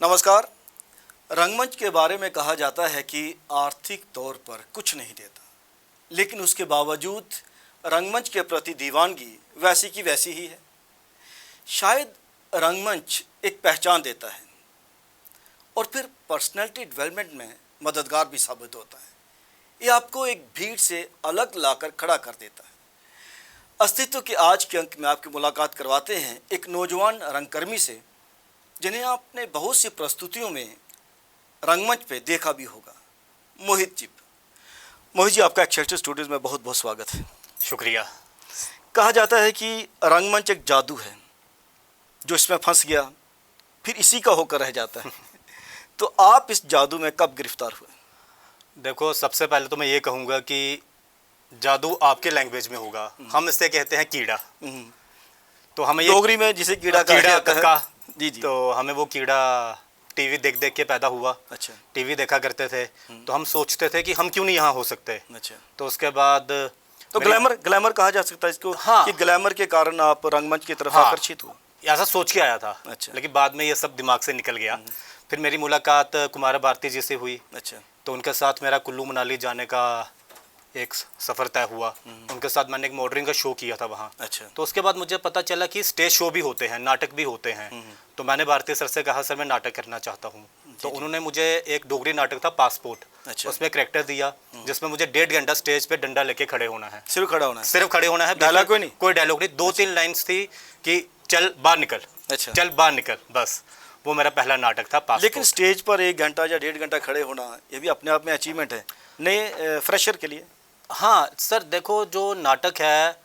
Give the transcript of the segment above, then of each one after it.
नमस्कार। रंगमंच के बारे में कहा जाता है कि आर्थिक तौर पर कुछ नहीं देता, लेकिन उसके बावजूद रंगमंच के प्रति दीवानगी वैसी की वैसी ही है। शायद रंगमंच एक पहचान देता है और फिर पर्सनैलिटी डेवलपमेंट में मददगार भी साबित होता है। ये आपको एक भीड़ से अलग लाकर खड़ा कर देता है। अस्तित्व के आज के अंक में आपकी मुलाकात करवाते हैं एक नौजवान रंगकर्मी से, जिन्हें आपने बहुत सी प्रस्तुतियों में रंगमंच पे देखा भी होगा। मोहित जी। मोहित जी, आपका एक्सेलसियर स्टूडियोज में बहुत बहुत स्वागत है। शुक्रिया। कहा जाता है कि रंगमंच एक जादू है, जो इसमें फंस गया फिर इसी का होकर रह जाता है। तो आप इस जादू में कब गिरफ्तार हुए? देखो, सबसे पहले तो मैं ये कहूँगा कि जादू आपके लैंग्वेज में होगा। हम इसे कहते हैं कीड़ा। तो हमें ये डोगरी में जिसे कीड़ा कक्का। जी जी। तो हमें वो कीड़ा टीवी देख देख के पैदा हुआ। अच्छा। टीवी देखा करते थे तो हम सोचते थे कि हम क्यों नहीं यहाँ हो सकते। अच्छा। तो उसके बाद तो ग्लैमर कहा जा सकता है इसको। हाँ, कि ग्लैमर के कारण आप रंगमंच की तरफ आकर्षित हुए। ऐसा सोच के आया था। अच्छा। लेकिन बाद में ये सब दिमाग से निकल गया। फिर मेरी मुलाकात कुमार भारती जी से हुई। अच्छा। तो उनके साथ मेरा कुल्लू मनाली जाने का एक सफ़र तय हुआ। उनके साथ मैंने एक मॉडलिंग का शो किया था वहाँ। अच्छा। तो उसके बाद मुझे पता चला कि स्टेज शो भी होते हैं, नाटक भी होते हैं। तो मैंने भारती सर से कहा, सर मैं नाटक करना चाहता हूँ। तो उन्होंने मुझे एक डोगरी नाटक था पासपोर्ट। अच्छा। उसमें करैक्टर दिया जिसमें मुझे 1.5 घंटा स्टेज पे डंडा लेके खड़े होना है। सिर्फ खड़ा होना है? सिर्फ खड़े होना है। डायलॉग कोई नहीं? कोई डायलॉग नहीं। 2-3 लाइन्स थी कि चल बाहर निकल। अच्छा। चल बाहर निकल, बस। वो मेरा पहला नाटक था पासपोर्ट। लेकिन स्टेज पर 1 घंटा या 1.5 घंटा खड़े होना, ये भी अपने आप में अचीवमेंट है नए फ्रेशर के लिए। हाँ सर, देखो जो नाटक है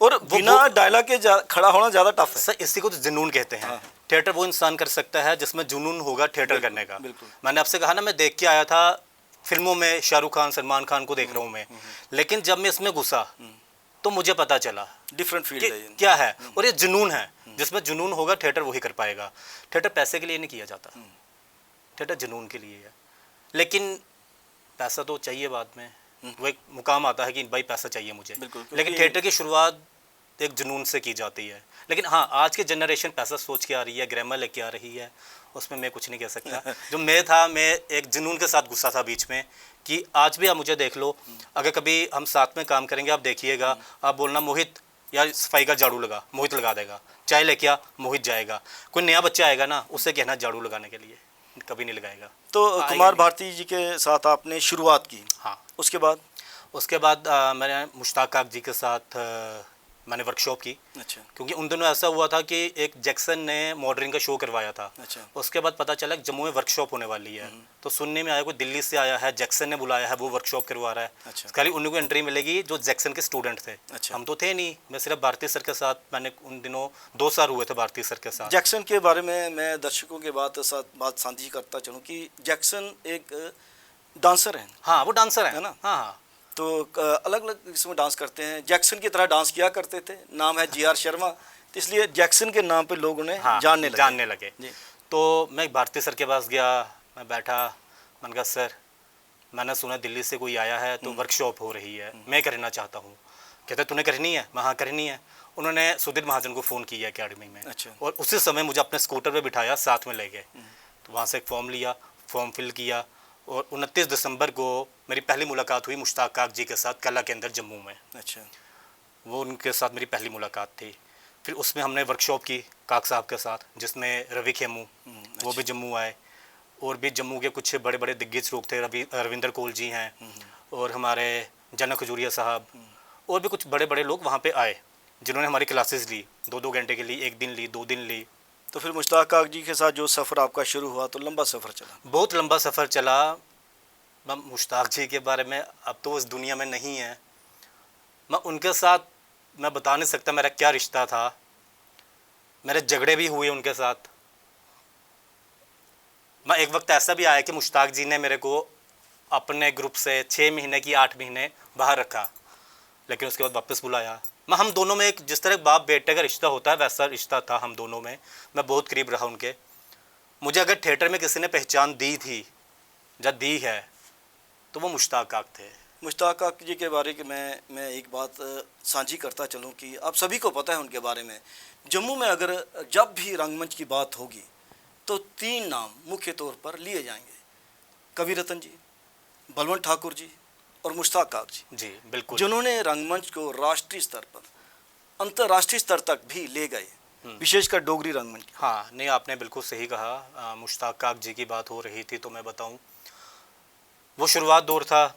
और बिना डायलॉग के खड़ा होना ज़्यादा टफ है। सर, इसी को तो जुनून कहते हैं। हाँ। थिएटर वो इंसान कर सकता है जिसमें जुनून होगा थिएटर करने का। बिल्कुल। मैंने आपसे कहा ना, मैं देख के आया था फिल्मों में शाहरुख खान, सलमान खान को देख रहा हूँ मैं। लेकिन जब मैं इसमें घुसा तो मुझे पता चला डिफरेंट फील्ड है ये। क्या है। और ये जुनून है। जिसमें जुनून होगा थिएटर वही कर पाएगा। थिएटर पैसे के लिए नहीं किया जाता, थिएटर जुनून के लिए है। लेकिन पैसा तो चाहिए बाद में। वो एक मुकाम आता है कि भाई पैसा चाहिए मुझे। लेकिन थिएटर की शुरुआत एक जुनून से की जाती है। लेकिन हाँ, आज की जनरेशन पैसा सोच के आ रही है, ग्रामर लेके आ रही है, उसमें मैं कुछ नहीं कह सकता। जो मैं था, मैं एक जुनून के साथ गुस्सा था बीच में कि आज भी आप मुझे देख लो, अगर कभी हम साथ में काम करेंगे, आप देखिएगा, आप बोलना मोहित यार सफाई का झाड़ू लगा, मोहित लगा देगा। चाय लेके आ, मोहित जाएगा। कोई नया बच्चा आएगा ना, उससे कहना झाड़ू लगाने के लिए, कभी नहीं लगाएगा। तो कुमार भारती जी के साथ आपने शुरुआत की। हाँ। उसके बाद मैंने मुश्ताक काक जी के साथ मैंने वर्कशॉप की। अच्छा। क्योंकि उन दिनों ऐसा हुआ था कि एक जैक्सन ने मॉडलिंग का शो करवाया था। अच्छा। उसके बाद पता चला कि जम्मू में वर्कशॉप होने वाली है। तो सुनने में आया कोई दिल्ली से आया है, जैक्सन ने बुलाया है, वो वर्कशॉप करवा रहा है। अच्छा। खाली उन्हीं को एंट्री मिलेगी जो जैक्सन के स्टूडेंट थे। अच्छा। हम तो थे नहीं, मैं सिर्फ भारती सर के साथ, मैंने उन दिनों 2 साल हुए थे भारती सर के साथ। जैक्सन के बारे में मैं दर्शकों के बात साझी करता चलूँ कि जैक्सन एक डांसर है। हाँ, वो डांसर है ना। हाँ हाँ। तो अलग अलग किस्म डांस करते हैं, जैक्सन की तरह डांस किया करते थे। नाम है GR शर्मा, तो इसलिए जैक्सन के नाम पे लोग उन्हें जानने लगे जी। तो मैं भारती सर के पास गया, मैं बैठा, मैंने कहा सर मैंने सुना दिल्ली से कोई आया है तो वर्कशॉप हो रही है, मैं करना चाहता हूँ। कहते तूने करनी है? मैं हाँ करनी है। उन्होंने सुधीर महाजन को फ़ोन किया अकेडमी में। अच्छा। और उसी समय मुझे अपने स्कूटर पर बिठाया, साथ में ले गए। तो वहाँ से एक फॉर्म लिया, फॉर्म फिल किया, और 29 दिसंबर को मेरी पहली मुलाकात हुई मुश्ताक काक जी के साथ कला के अंदर जम्मू में। अच्छा। वो उनके साथ मेरी पहली मुलाकात थी। फिर उसमें हमने वर्कशॉप की काक साहब के साथ, जिसमें रवि खेमू वो भी जम्मू आए, और भी जम्मू के कुछ बड़े बड़े दिग्गज लोग थे। रविंदर कोल जी हैं, और हमारे जनक खजूरिया साहब, और भी कुछ बड़े बड़े लोग वहाँ पे आए जिन्होंने हमारी क्लासेस ली, 2-2 घंटे के लिए, 1 दिन ली, 2 दिन ली। तो फिर मुश्ताक काक जी के साथ जो सफ़र आपका शुरू हुआ, तो लंबा सफ़र चला? बहुत लंबा सफ़र चला। मैं मुश्ताक जी के बारे में, अब तो इस दुनिया में नहीं है, मैं उनके साथ मैं बता नहीं सकता मेरा क्या रिश्ता था। मेरे झगड़े भी हुए उनके साथ। मैं एक वक्त ऐसा भी आया कि मुश्ताक जी ने मेरे को अपने ग्रुप से 6 महीने की 8 महीने बाहर रखा, लेकिन उसके बाद वापस बुलाया। मैं हम दोनों में एक जिस तरह बाप बेटे का रिश्ता होता है वैसा रिश्ता था हम दोनों में। मैं बहुत करीब रहा उनके। मुझे अगर थिएटर में किसी ने पहचान दी थी या दी है तो वो मुश्ताक काक थे। मुश्ताक काक जी के बारे में मैं एक बात साझी करता चलूँ कि आप सभी को पता है उनके बारे में। जम्मू में अगर जब भी रंगमंच की बात होगी तो 3 नाम मुख्य तौर पर लिए जाएंगे, कवि रतन जी, बलवंत ठाकुर जी और मुश्ताक काक जी। जी बिल्कुल। जिन्होंने रंगमंच को राष्ट्रीय स्तर पर, अंतर्राष्ट्रीय स्तर तक भी ले गए, विशेषकर डोगरी रंगमंच। हाँ नहीं, आपने बिल्कुल सही कहा। मुश्ताक काक जी की बात हो रही थी तो मैं बताऊं, वो शुरुआत दौर था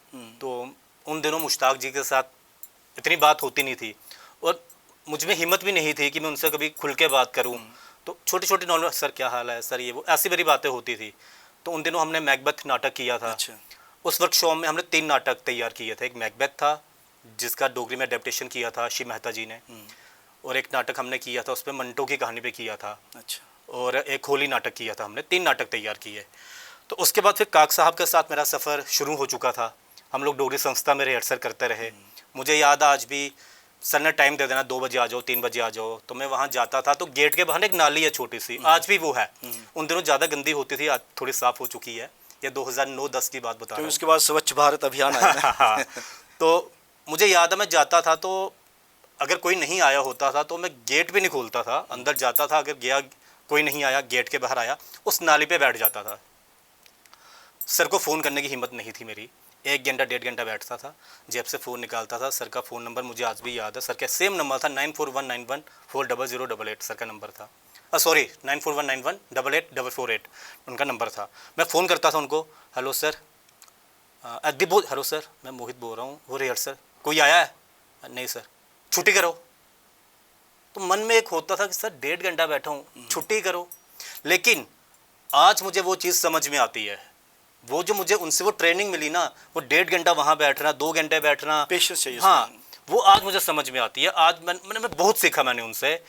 तो उन दिनों मुश्ताक जी के साथ इतनी बात होती नहीं थी और मुझ में हिम्मत भी नहीं थी कि मैं उनसे कभी खुल के बात करूं। तो छोटे छोटे नॉर्मल, सर क्या हाल है, सर ये वो, ऐसी बड़ी बातें होती थी। तो उन दिनों हमने मैकबेथ नाटक किया था। अच्छा। उस वर्कशॉप में हमने 3 नाटक तैयार किए थे। एक मैकबेथ था जिसका डोगरी में अडेप्टेशन किया था शिव मेहता जी ने, और एक नाटक हमने किया था उस पर मंटो की कहानी पे किया था, अच्छा। और एक होली नाटक किया था। हमने 3 नाटक तैयार किए। तो उसके बाद फिर काक साहब के साथ मेरा सफ़र शुरू हो चुका था। हम लोग डोगरी संस्था में रिहर्सल करते रहे। मुझे याद है आज भी, सर ने टाइम दे देना 2 बजे आ जाओ, 3 बजे आ जाओ, तो मैं वहाँ जाता था। तो गेट के बाहर एक नाली है छोटी सी, आज भी वो है। उन दिनों ज़्यादा गंदी होती थी, आज थोड़ी साफ़ हो चुकी है। ये 2009-10 की बात बता रहा हूँ। उसके बाद स्वच्छ भारत अभियान आया ना। तो मुझे याद है मैं जाता था तो अगर कोई नहीं आया होता था तो मैं गेट भी नहीं खोलता था, अंदर जाता था। अगर गया कोई नहीं आया, गेट के बाहर आया, उस नाली पे बैठ जाता था। सर को फ़ोन करने की हिम्मत नहीं थी मेरी। 1 घंटा 1.5 घंटा बैठता था, जेब से फ़ोन निकालता था। सर का फ़ोन नंबर मुझे आज भी याद है। सर का सेम नंबर था 9419140088 सर का नंबर था। सॉरी 9419188448 उनका नंबर था। मैं फ़ोन करता था उनको, हेलो सर, हेलो सर, मैं मोहित बोल रहा हूँ, वो रिहर्सल कोई आया है? नहीं सर, छुट्टी करो। तो मन में एक होता था कि सर 1.5 घंटा बैठा हूँ, छुट्टी करो। लेकिन आज मुझे वो चीज़ समझ में आती है। वो जो मुझे उनसे वो ट्रेनिंग मिली ना, वो 1.5 घंटा वहाँ बैठना, 2 घंटे बैठना, पेशेंस चाहिए। हाँ, वो आज मुझे समझ में आती है। आज मैंने बहुत सीखा मैंने उनसे,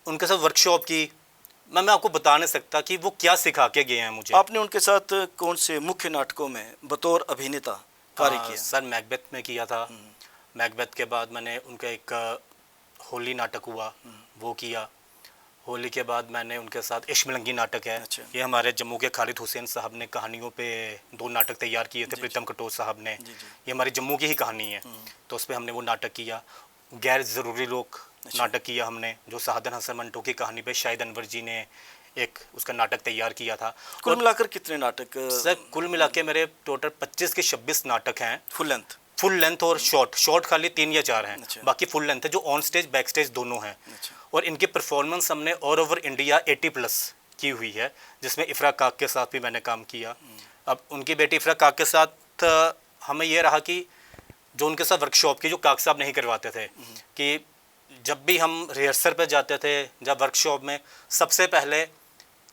उनके साथ वर्कशॉप की। मैं आपको बता नहीं सकता कि वो क्या सिखा के गए हैं मुझे। आपने उनके साथ कौन से मुख्य नाटकों में बतौर अभिनेता कार्य किया? सर मैकबेथ में किया था। मैकबेथ के बाद मैंने उनका एक होली नाटक हुआ, वो किया। होली के बाद मैंने उनके साथ इश्मलंगी नाटक है। अच्छा। ये हमारे जम्मू के खालिद हुसैन साहब ने कहानियों पे 2 नाटक तैयार किए थे, प्रीतम कटोच साहब ने। ये हमारी जम्मू की ही कहानी है, तो उस पर हमने वो नाटक किया। गैर ज़रूरी लोग नाटक किया हमने, जो साहदन हसन मंटो की कहानी पे शाहिद अनवर जी ने एक उसका नाटक तैयार किया था। कुल मिलाकर कितने नाटक? सर कुल मिला के मेरे टोटल 25 के 26 नाटक हैं, फुल लेंथ और शॉर्ट खाली 3 या 4 हैं। अच्छा। बाकी फुल लेंथ है, जो ऑन स्टेज बैक स्टेज दोनों हैं। अच्छा। और इनकी परफॉर्मेंस हमने ऑल ओवर इंडिया 80+ की हुई है, जिसमें इफ़रा काक के साथ भी मैंने काम किया। अब उनकी बेटी इफ़रा काक के साथ हमें ये रहा कि जो उनके साथ वर्कशॉप की जो काक साहब नहीं करवाते थे, कि जब भी हम रिहर्सल पर जाते थे, जब वर्कशॉप में, सबसे पहले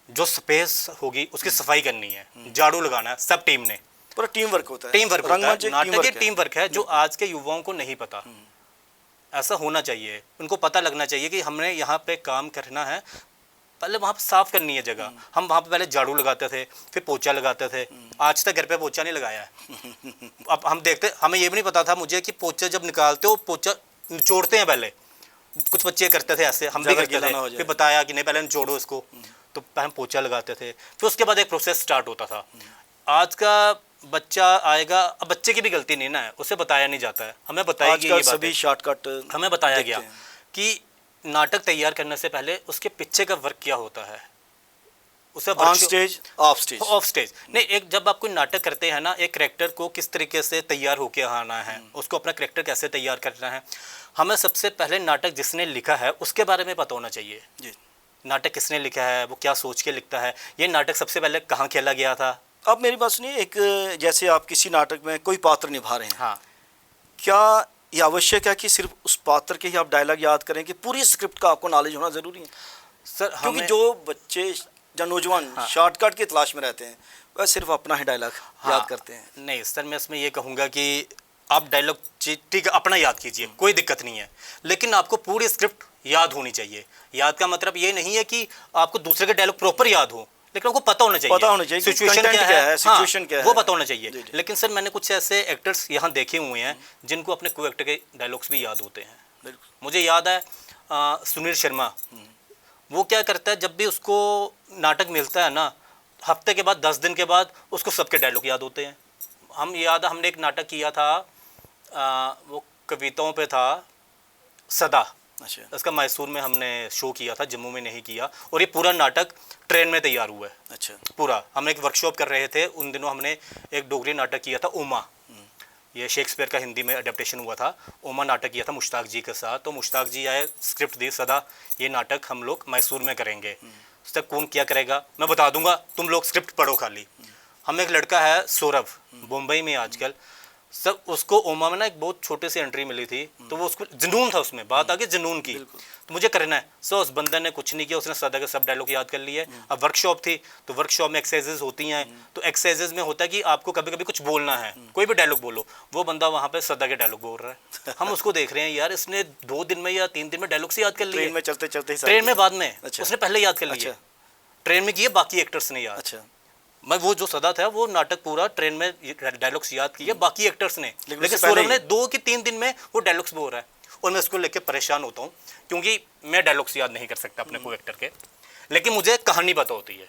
जो स्पेस होगी उसकी सफाई करनी है, झाड़ू लगाना है, सब टीम ने। पूरा टीम वर्क होता है। टीम वर्क होता है, नाटक ये टीम वर्क है, जो बिल्कुल। आज के युवाओं को नहीं पता। ऐसा होना चाहिए, उनको पता लगना चाहिए कि हमने यहाँ पे काम करना है, पहले वहाँ पे साफ करनी है जगह। हम वहाँ पे पहले झाड़ू लगाते थे, फिर पोछा लगाते थे। आज तक घर पे पोछा नहीं लगाया है। अब हम देखते, हमें ये भी नहीं पता था मुझे कि पोछा जब निकालते हो पोछा निचोड़ते हैं पहले। कुछ बच्चे करते थे ऐसे, हम भी ज़्यादा करते गीला ना हो थे। जाए। फिर बताया कि नहीं पहले निचोड़ो इसको, तो हम पोछा लगाते थे। फिर उसके बाद एक प्रोसेस स्टार्ट होता था। आज का बच्चा आएगा, अब बच्चे की भी गलती नहीं ना है, उसे बताया नहीं जाता है, हमें बताया गया ये सभी शॉर्टकट हमें बताया गया कि नाटक तैयार करने से पहले उसके पीछे का वर्क क्या होता है, उसे ऑन स्टेज ऑफ स्टेज नहीं। एक जब आप कोई नाटक करते हैं ना, एक कैरेक्टर को किस तरीके से तैयार होके आना है, उसको अपना कैरेक्टर कैसे तैयार करना है, हमें सबसे पहले नाटक जिसने लिखा है उसके बारे में पता होना चाहिए जी। नाटक किसने लिखा है, वो क्या सोच के लिखता है, ये नाटक सबसे पहले कहाँ खेला गया था। अब मेरी बात सुनिए, एक जैसे आप किसी नाटक में कोई पात्र निभा रहे हैं, हाँ, क्या ये आवश्यक है कि सिर्फ उस पात्र के ही आप डायलॉग याद करें कि पूरी स्क्रिप्ट का आपको नॉलेज होना ज़रूरी है? सर क्योंकि हमें जो बच्चे या नौजवान शॉर्टकट की तलाश में रहते हैं, वह सिर्फ अपना ही डायलॉग याद करते हैं। नहीं सर, मैं इसमें ये कहूँगा कि आप डायलॉग ठीक है अपना याद कीजिए, कोई दिक्कत नहीं है, लेकिन आपको पूरी स्क्रिप्ट याद होनी चाहिए। याद का मतलब ये नहीं है कि आपको दूसरे के डायलॉग प्रॉपर याद हो, लेकिन आपको पता होना चाहिए सिचुएशन क्या है, सिचुएशन क्या है, वो पता होना चाहिए। जी, जी। लेकिन सर मैंने कुछ ऐसे एक्टर्स यहाँ देखे हुए हैं जिनको अपने को एक्टर के डायलॉग्स भी याद होते हैं। मुझे याद है सुनील शर्मा, वो क्या करता है, जब भी उसको नाटक मिलता है ना, हफ्ते के बाद 10 दिन के बाद उसको सबके डायलॉग याद होते हैं। हम याद है हमने एक नाटक किया था, वो कविताओं पे था, सदा, अच्छा इसका मैसूर में हमने शो किया था, जम्मू में नहीं किया। और ये पूरा नाटक ट्रेन में तैयार हुआ है। अच्छा पूरा हम एक वर्कशॉप कर रहे थे, उन दिनों हमने एक डोगरी नाटक किया था, ओमा। ये शेक्सपियर का हिंदी में अडेप्टेशन हुआ था। ओमा नाटक किया था मुश्ताक जी के साथ। तो मुश्ताक जी आए, स्क्रिप्ट दी, सदा ये नाटक हम लोग मैसूर में करेंगे। उस तक कौन क्या करेगा मैं बता दूंगा, तुम लोग स्क्रिप्ट पढ़ो खाली। हम एक लड़का है सौरभ, मुंबई में आजकल, सब उसको ओमा में ना एक बहुत छोटी सी एंट्री मिली थी, तो वो उसको जुनून था उसमें, बात आगे जुनून की, तो मुझे करना है। सो उस बंदे ने कुछ नहीं किया, उसने सदा के सब डायलॉग याद कर लिए। अब वर्कशॉप थी, तो वर्कशॉप में एक्सरसाइजेज होती हैं, तो एक्सरसाइजेज में होता है कि आपको कभी कभी कुछ बोलना है, कोई भी डायलॉग बोलो। वो बंदा वहाँ पे सदा के डायलॉग बोल रहा है, हम उसको देख रहे हैं, यार इसने 2 दिन में या 3 दिन में डायलॉग से याद कर लिए। ट्रेन में चलते चलते ही ट्रेन में बाद में अच्छा। उसने पहले याद कर लिया, ट्रेन में किए, बाकी एक्टर्स ने याद। अच्छा मैं वो जो सदा था वो नाटक पूरा ट्रेन में डायलॉग्स याद किए, बाकी एक्टर्स ने, लेकिन लेकिन उससे पहले सौरभ ने 2 कि 3 दिन में वो डायलॉग्स बोल रहा है। और मैं उसको लेके परेशान होता हूँ, क्योंकि मैं डायलॉग्स याद नहीं कर सकता अपने को एक्टर के, लेकिन मुझे कहानी पता होती है।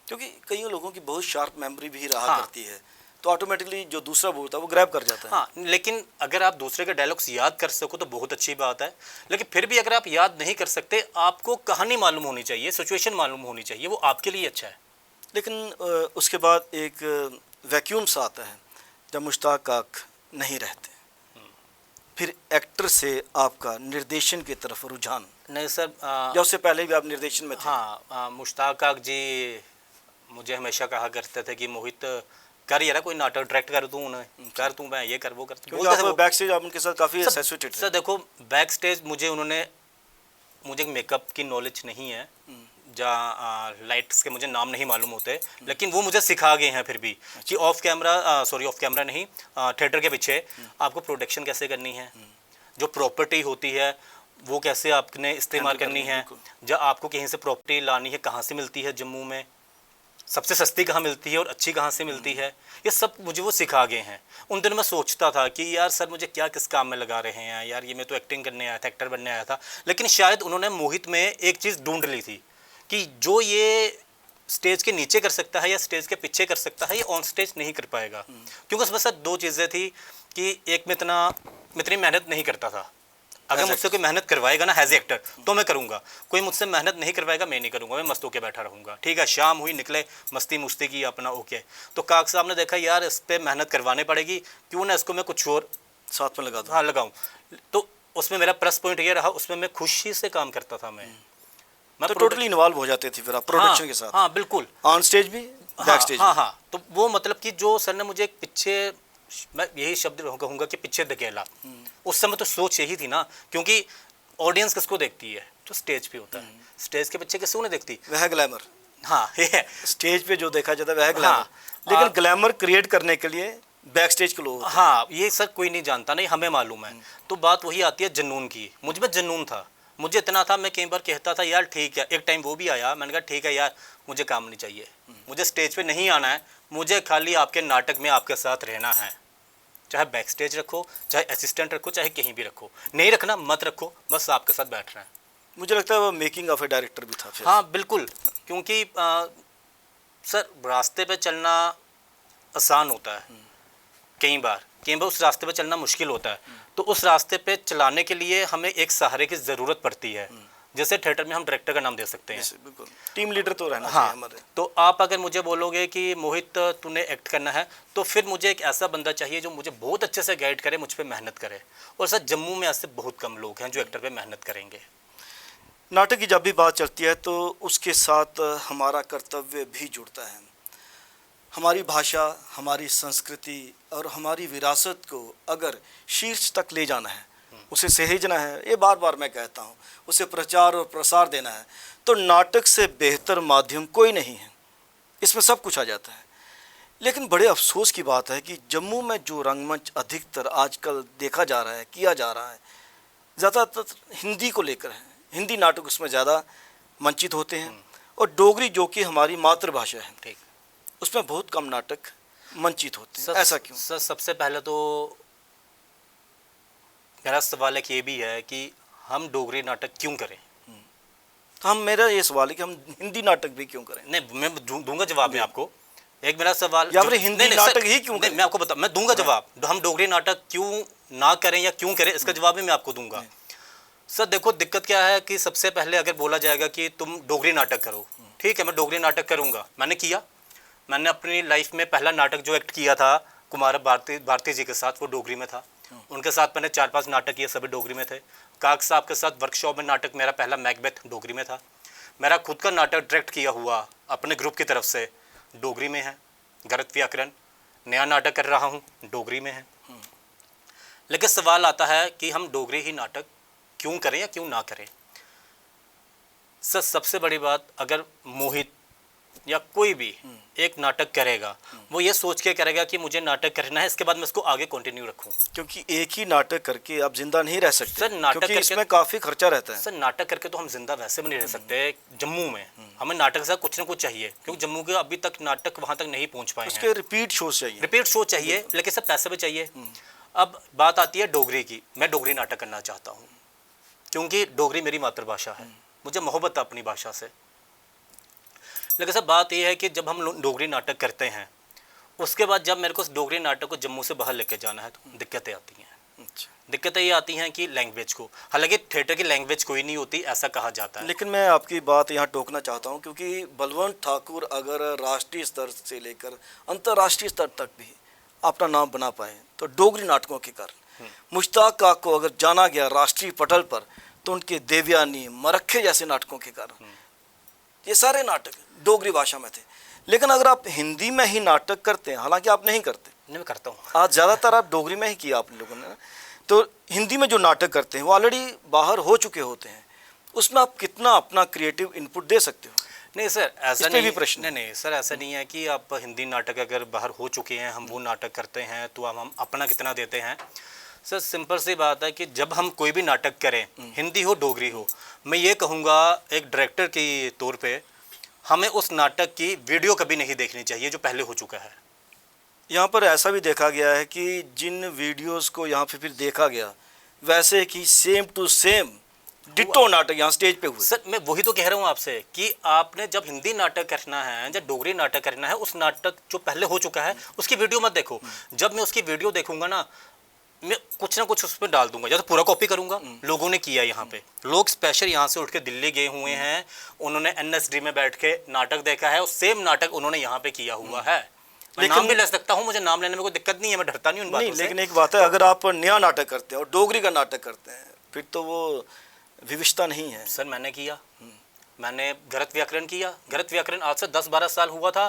क्योंकि कई लोगों की बहुत शार्प मेमोरी भी रहा हाँ। करती है, तो ऑटोमेटिकली जो दूसरा बोलता है वो ग्रैब कर जाता है। हाँ, लेकिन अगर आप दूसरे के डायलॉग्स याद कर सको तो बहुत अच्छी बात है, लेकिन फिर भी अगर आप याद नहीं कर सकते, आपको कहानी मालूम होनी चाहिए, सिचुएशन मालूम होनी चाहिए, वो आपके लिए अच्छा है। लेकिन उसके बाद एक वैक्यूम सा आता है जब मुश्ताक काक नहीं रहते, फिर एक्टर से आपका निर्देशन की तरफ रुझान। नहीं सर, या उससे पहले भी आप निर्देशन में थे? हाँ, मुश्ताक काक जी मुझे हमेशा कहा करते थे कि मोहित कर यार कोई नाटक डायरेक्ट कर, तू उन्हें कर, तू मैं ये कर वो कर। क्योंकि आप बैक स्टेज आप उनके साथ काफ़ी एसोसिएटेड थे। सर देखो, बैक स्टेज मुझे मेकअप की नॉलेज नहीं है, जहाँ लाइट्स के मुझे नाम नहीं मालूम होते, लेकिन वो मुझे सिखा गए हैं फिर भी कि ऑफ कैमरा नहीं, थिएटर के पीछे आपको प्रोडक्शन कैसे करनी है, जो प्रॉपर्टी होती है वो कैसे आपने इस्तेमाल करनी है, जब आपको कहीं से प्रॉपर्टी लानी है कहाँ से मिलती है, जम्मू में सबसे सस्ती कहाँ मिलती है और अच्छी कहाँ से मिलती है, ये सब मुझे वो सिखा गए हैं। उन दिनों मैं सोचता था कि यार सर मुझे क्या किस काम में लगा रहे हैं यार, ये मैं तो एक्टिंग करने आया था, एक्टर बनने आया था। लेकिन शायद उन्होंने मोहित में एक चीज़ ढूंढ ली थी कि जो ये स्टेज के नीचे कर सकता है या स्टेज के पीछे कर सकता है, ये ऑन स्टेज नहीं कर पाएगा। क्योंकि उसमें सर 2 चीज़ें थी कि एक में इतनी मेहनत नहीं करता था। अगर मुझसे कोई मेहनत करवाएगा ना एज ए एक्टर तो मैं करूँगा, कोई मुझसे मेहनत नहीं करवाएगा मैं नहीं करूँगा, मैं मस्त होकर बैठा रहूँगा। ठीक है, शाम हुई, निकले, मस्ती मुस्ती की अपना, ओके। तो काक साहब ने देखा यार इस पर मेहनत करवानी पड़ेगी, क्यों ना इसको मैं कुछ और साथ में लगा दूं। हाँ लगाऊँ। तो उसमें मेरा प्लस पॉइंट ये रहा, उसमें मैं खुशी से काम करता था। मैं तो टोटली इन्वॉल्व हो जाते थे फिर आप प्रोडक्शन के साथ? हाँ बिल्कुल, ऑन स्टेज भी बैक स्टेज भी। हाँ। तो वो मतलब कि जो सर ने मुझे एक पीछे, मैं यही शब्द कहूँगा कि पीछे धकेला, उस समय तो सोच यही थी ना, क्योंकि ऑडियंस किसको देखती है, जो स्टेज पे होता है, स्टेज के पीछे किसको नहीं देखती, वह ग्लैमर। हाँ ये है, स्टेज पे जो देखा जाता है वह ग्लैमर। हाँ, लेकिन ग्लैमर क्रिएट करने के लिए बैक स्टेज के लोग होते हैं। हाँ ये सर कोई नहीं जानता, नहीं हमें मालूम है। तो बात वही आती है जुनून की, मुझ में जुनून था, मुझे इतना था, मैं कई बार कहता था यार ठीक है, एक टाइम वो भी आया, मैंने कहा ठीक है यार मुझे काम नहीं चाहिए, मुझे स्टेज पे नहीं आना है, मुझे खाली आपके नाटक में आपके साथ रहना है, चाहे बैक स्टेज रखो, चाहे असिस्टेंट रखो, चाहे कहीं भी रखो, नहीं रखना मत रखो, बस आपके साथ बैठ रहे हैं। मुझे लगता है वो मेकिंग ऑफ ए डायरेक्टर भी था फिर। हाँ बिल्कुल, क्योंकि सर रास्ते पे चलना आसान होता है, कई बार उस रास्ते पे चलना मुश्किल होता है, तो उस रास्ते पे चलाने के लिए हमें एक सहारे की ज़रूरत पड़ती है। जैसे थिएटर में हम डायरेक्टर का नाम दे सकते हैं, बिल्कुल टीम लीडर तो रहना हाँ, चाहिए हमारे। तो आप अगर मुझे बोलोगे कि मोहित तूने एक्ट करना है, तो फिर मुझे एक ऐसा बंदा चाहिए जो मुझे बहुत अच्छे से गाइड करे, मुझ पर मेहनत करे। और सर जम्मू में ऐसे बहुत कम लोग हैं जो एक्टर पे मेहनत करेंगे। नाटक की जब भी बात चलती है तो उसके साथ हमारा कर्तव्य भी जुड़ता है। हमारी भाषा, हमारी संस्कृति और हमारी विरासत को अगर शीर्ष तक ले जाना है, उसे सहेजना है, ये बार बार मैं कहता हूँ, उसे प्रचार और प्रसार देना है, तो नाटक से बेहतर माध्यम कोई नहीं है। इसमें सब कुछ आ जाता है। लेकिन बड़े अफसोस की बात है कि जम्मू में जो रंगमंच अधिकतर आजकल देखा जा रहा है, किया जा रहा है, ज़्यादातर हिंदी को लेकर है। हिंदी नाटक उसमें ज़्यादा मंचित होते हैं, और डोगरी जो कि हमारी मातृभाषा है, ठीक, उसमें बहुत कम नाटक मंचित होते हैं। ऐसा क्यों? सर सबसे पहले तो मेरा सवाल एक ये भी है कि हम डोगरी नाटक क्यों करें? तो मेरा ये सवाल है कि हम हिंदी नाटक भी क्यों करें? नहीं, मैं दूंगा जवाब। मैं आपको एक मेरा सवाल, या फिर हिंदी नाटक ही क्यों करें? मैं आपको बता, मैं दूंगा जवाब। हम डोगरी नाटक क्यों ना करें या क्यों करें, इसका जवाब भी मैं आपको दूंगा। सर देखो दिक्कत क्या है कि सबसे पहले अगर बोला जाएगा कि तुम डोगरी नाटक करो, ठीक है मैं डोगरी नाटक करूँगा, मैंने किया। मैंने अपनी लाइफ में पहला नाटक जो एक्ट किया था कुमार भारती जी के साथ, वो डोगरी में था। उनके साथ मैंने 4-5 नाटक किए, सभी डोगरी में थे। काक साहब के साथ वर्कशॉप में नाटक मेरा पहला मैकबेथ डोगरी में था। मेरा खुद का नाटक डायरेक्ट किया हुआ अपने ग्रुप की तरफ से डोगरी में है, गलत व्याकरण। नया नाटक कर रहा हूँ, डोगरी में है। लेकिन सवाल आता है कि हम डोगरी ही नाटक क्यों करें या क्यों ना करें। सर सबसे बड़ी बात, अगर मोहित या कोई भी एक नाटक करेगा, वो ये सोच के करेगा कि मुझे नाटक करना है, इसके बाद मैं इसको आगे कंटिन्यू रखूं। क्योंकि एक ही नाटक करके आप जिंदा नहीं रह सकते सर नाटक क्योंकि करके इसमें काफी खर्चा रहता है। सर नाटक करके तो हम जिंदा वैसे भी नहीं रह सकते। जम्मू में हमें नाटक से कुछ ना कुछ चाहिए, क्योंकि जम्मू के अभी तक नाटक वहां तक नहीं पहुंच पाए हैं। उसके रिपीट शो चाहिए, रिपीट शो चाहिए, लेकिन सर पैसे भी चाहिए। अब बात आती है डोगरी की। मैं डोगरी नाटक करना चाहता हूँ क्योंकि डोगरी मेरी मातृभाषा है, मुझे मोहब्बत है अपनी भाषा से। लेकिन सर बात यह है कि जब हम डोगरी नाटक करते हैं, उसके बाद जब मेरे को उस डोगरी नाटक को जम्मू से बाहर लेके जाना है तो दिक्कतें आती हैं। दिक्कतें ये आती हैं कि लैंग्वेज को, हालांकि थिएटर की लैंग्वेज कोई नहीं होती ऐसा कहा जाता है। लेकिन मैं आपकी बात यहाँ टोकना चाहता हूँ, क्योंकि बलवंत ठाकुर अगर राष्ट्रीय स्तर से लेकर अंतर्राष्ट्रीय स्तर तक भी अपना नाम बना पाए तो डोगरी नाटकों के कारण। मुश्ताक काक को अगर जाना गया राष्ट्रीय पटल पर तो उनके देवयानी, मरक्खे जैसे नाटकों के कारण। ये सारे नाटक डोगरी भाषा में थे। लेकिन अगर आप हिंदी में ही नाटक करते हैं, हालांकि आप नहीं करते, मैं करता हूँ, आज ज़्यादातर आप डोगरी में ही किया आप लोगों ने, तो हिंदी में जो नाटक करते हैं वो ऑलरेडी बाहर हो चुके होते हैं, उसमें आप कितना अपना क्रिएटिव इनपुट दे सकते हो? नहीं सर ऐसा नहीं, भी प्रश्न नहीं सर ऐसा नहीं है कि आप हिंदी नाटक अगर बाहर हो चुके हैं, हम वो नाटक करते हैं तो हम अपना कितना देते हैं। सर सिंपल सी बात है कि जब हम कोई भी नाटक करें, हिंदी हो डोगरी हो, मैं ये कहूँगा एक डायरेक्टर के तौर पे हमें उस नाटक की वीडियो कभी नहीं देखनी चाहिए जो पहले हो चुका है। यहाँ पर ऐसा भी देखा गया है कि जिन वीडियोस को यहाँ पे फिर देखा गया, वैसे कि सेम टू सेम डिट्टो नाटक यहाँ स्टेज पे हुए। सर मैं वही तो कह रहा हूँ आपसे कि आपने जब हिंदी नाटक करना है, जब डोगरी नाटक करना है, उस नाटक जो पहले हो चुका है उसकी वीडियो मत देखो। जब मैं उसकी वीडियो देखूंगा ना, मैं कुछ ना कुछ उसमें डाल दूंगा, या तो पूरा कॉपी करूंगा। लोगों ने किया यहाँ पे, लोग स्पेशल यहाँ से उठ के दिल्ली गए हुए हैं, उन्होंने NSD में बैठ के नाटक देखा है और सेम नाटक उन्होंने यहाँ पे किया हुआ है। मैं नाम भी ले सकता हूँ, मुझे नाम लेने में कोई दिक्कत नहीं है, मैं डरता नहीं उन बातों से। लेकिन एक बात है, अगर आप नया नाटक करते हैं और डोगरी का नाटक करते हैं फिर तो वो विविधता नहीं है। सर मैंने किया, मैंने गलत व्याकरण किया। गलत व्याकरण आज से 10-12 साल हुआ था,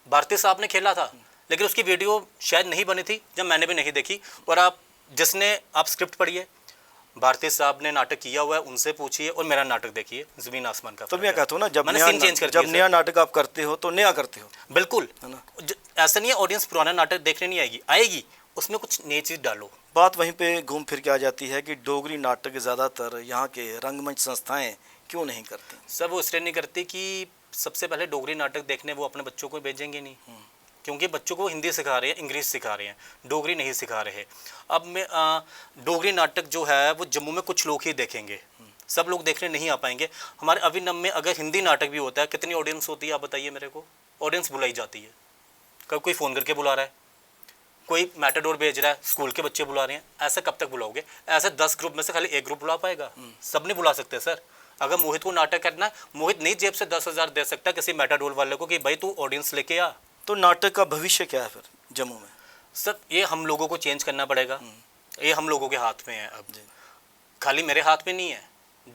भारती साहब ने खेला था, लेकिन उसकी वीडियो शायद नहीं बनी थी जब मैंने भी नहीं देखी। और आप स्क्रिप्ट पढ़िए, भारती साहब ने नाटक किया हुआ है, उनसे पूछिए और मेरा नाटक देखिए, जमीन आसमान का। तो मैं कहता हूँ ना, जब जब नया नाटक आप करते हो तो नया करते हो। बिल्कुल है ना, ऐसा नहीं है ऑडियंस पुराना नाटक देखने नहीं आएगी, उसमें कुछ नई चीज़ डालो। बात वहीं पे घूम फिर के आ जाती है कि डोगरी नाटक ज़्यादातर यहाँ के रंगमंच संस्थाएं क्यों नहीं करती? सर वो इसलिए नहीं करती कि सबसे पहले डोगरी नाटक देखने वो अपने बच्चों को भेजेंगे नहीं, क्योंकि बच्चों को हिंदी सिखा रहे हैं, इंग्लिश सिखा रहे हैं, डोगरी नहीं सिखा रहे। अब मैं डोगरी नाटक जो है वो जम्मू में कुछ लोग ही देखेंगे, सब लोग देखने नहीं आ पाएंगे। हमारे अभिनव में अगर हिंदी नाटक भी होता है, कितनी ऑडियंस होती है आप बताइए मेरे को? ऑडियंस बुलाई जाती है, कब कोई फ़ोन करके बुला रहा है, कोई मैटाडोर भेज रहा है, स्कूल के बच्चे बुला रहे हैं, ऐसे कब तक बुलाओगे? ऐसे 10 ग्रुप में से खाली एक ग्रुप बुला पाएगा? सब नहीं बुला सकते सर। अगर मोहित को नाटक करना है, मोहित नहीं जेब से 10,000 दे सकता किसी मैटाडोर वाले को कि भाई तू ऑडियंस लेके आ। तो नाटक का भविष्य क्या है फिर जम्मू में? सर ये हम लोगों को चेंज करना पड़ेगा, ये हम लोगों के हाथ में है। अब खाली मेरे हाथ में नहीं है,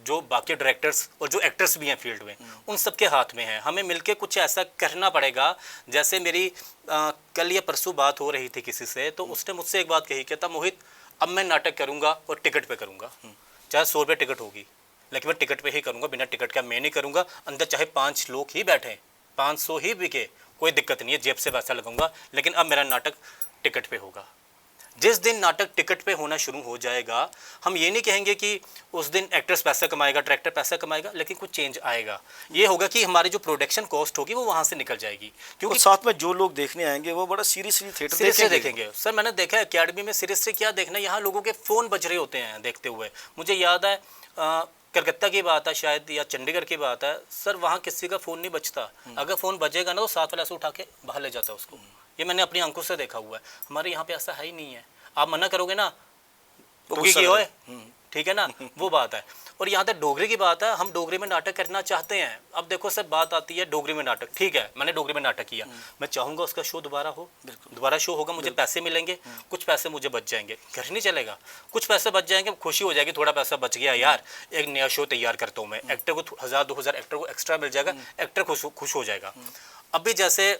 जो बाकी डायरेक्टर्स और जो एक्टर्स भी हैं फील्ड में, उन सब के हाथ में है। हमें मिलके कुछ ऐसा करना पड़ेगा। जैसे मेरी कल या परसों बात हो रही थी किसी से, तो उसने मुझसे एक बात कही, कहता मोहित अब मैं नाटक करूँगा और टिकट पे करूँगा, चाहे 100 रुपये टिकट होगी, लेकिन मैं टिकट पे ही करूँगा, बिना टिकट का मैं नहीं करूँगा। अंदर चाहे 5 लोग ही बैठे, 500 ही बिके, कोई दिक्कत नहीं है, जेब से पैसा लगाऊंगा, लेकिन अब मेरा नाटक टिकट पे होगा। जिस दिन नाटक टिकट पे होना शुरू हो जाएगा, हम ये नहीं कहेंगे कि उस दिन एक्टर्स पैसा कमाएगा, डायरेक्टर पैसा कमाएगा, लेकिन कुछ चेंज आएगा। ये होगा कि हमारी जो प्रोडक्शन कॉस्ट होगी वो वहाँ से निकल जाएगी, क्योंकि साथ में जो लोग देखने आएंगे वो बड़ा सीरियसली थिएटर देखेंगे। सर मैंने देखा है अकेडमी में, सीरियसली क्या देखना, यहाँ लोगों के फ़ोन बज रहे होते हैं देखते हुए। मुझे याद है कलकत्ता की बात है शायद, या चंडीगढ़ की बात है सर, वहाँ किसी का फ़ोन नहीं बजता। अगर फ़ोन बजेगा ना तो साथ वाला से उठा के बाहर ले जाता है उसको। ये मैंने अपनी आंखों से देखा हुआ है। हमारे यहाँ पे ऐसा है ही नहीं है। आप मना करोगे ना, ठीक है ना, वो बात है। और यहाँ तक डोगरी की बात है, हम डोगरी में नाटक करना चाहते हैं। अब देखो सर, बात आती है डोगरी में नाटक, ठीक है मैंने डोगरी में नाटक किया, मैं चाहूँगा उसका शो दोबारा हो, दोबारा शो होगा, मुझे पैसे मिलेंगे, कुछ पैसे मुझे बच जाएंगे, घर नहीं चलेगा, कुछ पैसे बच जाएंगे, खुशी हो जाएगी, थोड़ा पैसा बच गया यार, एक नया शो तैयार करता हूँ मैं, एक्टर को 1000-2000 एक्टर को एक्स्ट्रा मिल जाएगा, एक्टर खुश हो जाएगा। अभी जैसे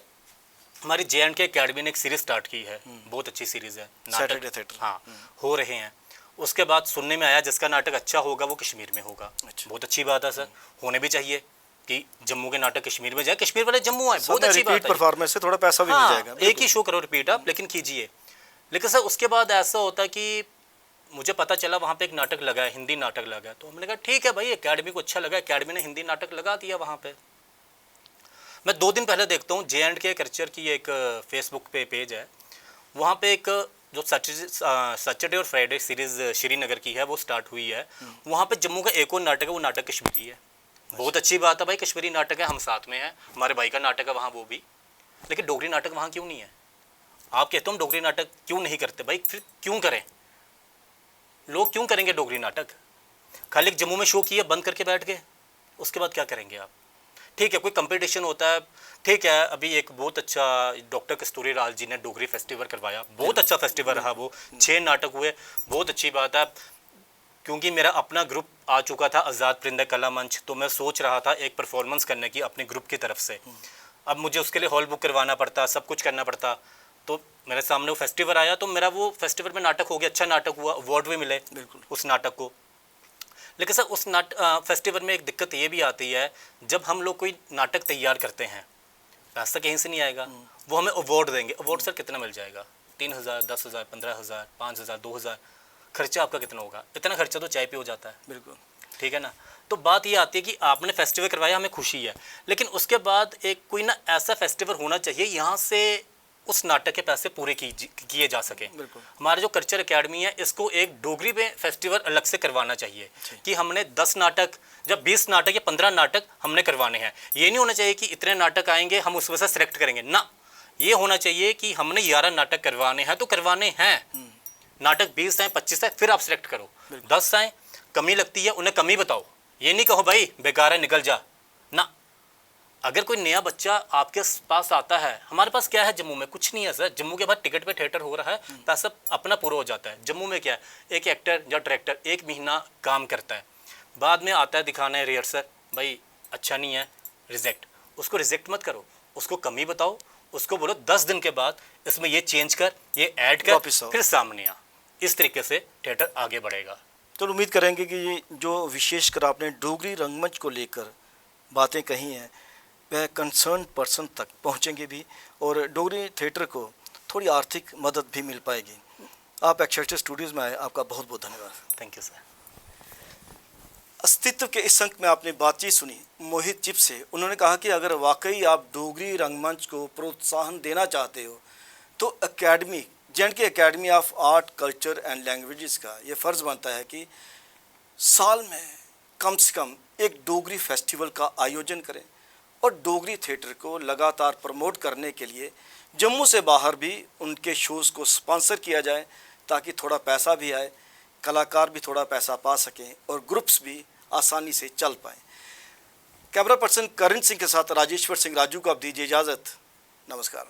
हमारी JNK अकेडमी ने एक सीरीज स्टार्ट की है, बहुत अच्छी सीरीज है, सैटरडे थिएटर, हाँ हो रहे हैं। उसके बाद सुनने में आया जिसका नाटक अच्छा होगा वो कश्मीर में होगा। अच्छा। बहुत अच्छी बात है सर, होने भी चाहिए कि जम्मू के नाटक कश्मीर में जाए, कश्मीर वाले जम्मू आए, बहुत अच्छी बात है। परफॉर्मेंस से थोड़ा पैसा भी मिल जाएगा। एक ही शो करो रिपीट आप, लेकिन कीजिए। लेकिन सर उसके बाद ऐसा होता है कि मुझे पता चला वहाँ पे एक नाटक लगा है, हिंदी नाटक लगा है, तो हमने कहा ठीक है भाई, अकेडमी को अच्छा लगा, अकेडमी ने हिंदी नाटक लगा दिया वहाँ पे। मैं 2 दिन पहले देखता हूँ JNK कल्चर की एक फेसबुक पे पेज है, वहाँ पे एक जो सैटरडे और फ्राइडे सीरीज श्रीनगर की है वो स्टार्ट हुई है। वहाँ पे जम्मू का एक और नाटक है, वो नाटक कश्मीरी है। बहुत अच्छी बात है भाई, कश्मीरी नाटक है, हम साथ में हैं, हमारे भाई का नाटक है वहाँ वो भी। लेकिन डोगरी नाटक वहाँ क्यों नहीं है? आप कहते हो हम डोगरी नाटक क्यों नहीं करते, भाई फिर क्यों करें? लोग क्यों करेंगे डोगरी नाटक? खाली जम्मू में शो किया, बंद करके बैठ गए, उसके बाद क्या करेंगे आप? ठीक है कोई कंपटीशन होता है, ठीक है। अभी एक बहुत अच्छा डॉक्टर कस्तूरी लाल जी ने डोगरी फेस्टिवल करवाया, बहुत अच्छा फेस्टिवल रहा वो, 6 नाटक हुए, बहुत अच्छी बात है। क्योंकि मेरा अपना ग्रुप आ चुका था आज़ाद परिंदा कला मंच, तो मैं सोच रहा था एक परफॉर्मेंस करने की अपने ग्रुप की तरफ से। अब मुझे उसके लिए हॉल बुक करवाना पड़ता, सब कुछ करना पड़ता, तो मेरे सामने वो फेस्टिवल आया, तो मेरा वो फेस्टिवल में नाटक हो गया, अच्छा नाटक हुआ, अवार्ड भी मिले बिल्कुल उस नाटक को। लेकिन सर उस फेस्टिवल में एक दिक्कत ये भी आती है, जब हम लोग कोई नाटक तैयार करते हैं, पैसा कहीं से नहीं आएगा, वो हमें अवार्ड देंगे, अवार्ड सर कितना मिल जाएगा? 3000, 10,000, 15,000, 5,000, 2,000, खर्चा आपका कितना होगा? इतना खर्चा तो चाय पे हो जाता है। बिल्कुल ठीक है ना। तो बात ये आती है कि आपने फेस्टिवल करवाया, हमें खुशी है, लेकिन उसके बाद एक कोई ना ऐसा फेस्टिवल होना चाहिए यहाँ से उस नाटक के पैसे पूरे किए जा सके। हमारे जो कल्चर अकेडमी है, इसको एक डोगरी में फेस्टिवल अलग से करवाना चाहिए कि हमने 10 नाटक, जब 20 नाटक या 15 नाटक हमने करवाने हैं। ये नहीं होना चाहिए कि इतने नाटक आएंगे हम उसमें से सिलेक्ट करेंगे ना, ये होना चाहिए कि हमने 11 नाटक करवाने हैं तो करवाने हैं। नाटक 20 आए, 25 आए, फिर आप सिलेक्ट करो। 10 आए, कमी लगती है उन्हें कमी बताओ, ये नहीं कहो भाई बेकार है निकल जा ना। अगर कोई नया बच्चा आपके पास आता है, हमारे पास क्या है जम्मू में? कुछ नहीं है सर। जम्मू के बाद टिकट पे थिएटर हो रहा है, पैसा अपना पूरा हो जाता है। जम्मू में क्या है, एक एक्टर या डायरेक्टर 1 महीना काम करता है, बाद में आता है दिखाना है रिहर्सल, भाई अच्छा नहीं है, रिजेक्ट। उसको रिजेक्ट मत करो, उसको कमी बताओ, उसको बोलो 10 दिन के बाद इसमें ये चेंज कर, ये ऐड कर, फिर सामने आ। इस तरीके से थिएटर आगे बढ़ेगा। तो उम्मीद करेंगे कि ये जो विशेषकर आपने डोगरी रंगमंच को लेकर बातें कही हैं वह कंसर्न पर्सन तक पहुंचेंगे भी, और डोगरी थिएटर को थोड़ी आर्थिक मदद भी मिल पाएगी। आप एक्सएचए स्टूडियोज़ में आए, आपका बहुत बहुत धन्यवाद। Thank you sir. अस्तित्व के इस अंक में आपने बातचीत सुनी मोहित चिप से। उन्होंने कहा कि अगर वाकई आप डोगरी रंगमंच को प्रोत्साहन देना चाहते हो तो academy, JNK academy of art culture and languages का ये फ़र्ज़ बनता है कि साल में कम से कम एक डोगरी फेस्टिवल का आयोजन करें और डोगरी थिएटर को लगातार प्रमोट करने के लिए जम्मू से बाहर भी उनके शोज़ को स्पॉन्सर किया जाए, ताकि थोड़ा पैसा भी आए, कलाकार भी थोड़ा पैसा पा सकें और ग्रुप्स भी आसानी से चल पाएँ। कैमरा पर्सन करण सिंह के साथ राजेश्वर सिंह राजू को अब दीजिए इजाज़त। नमस्कार।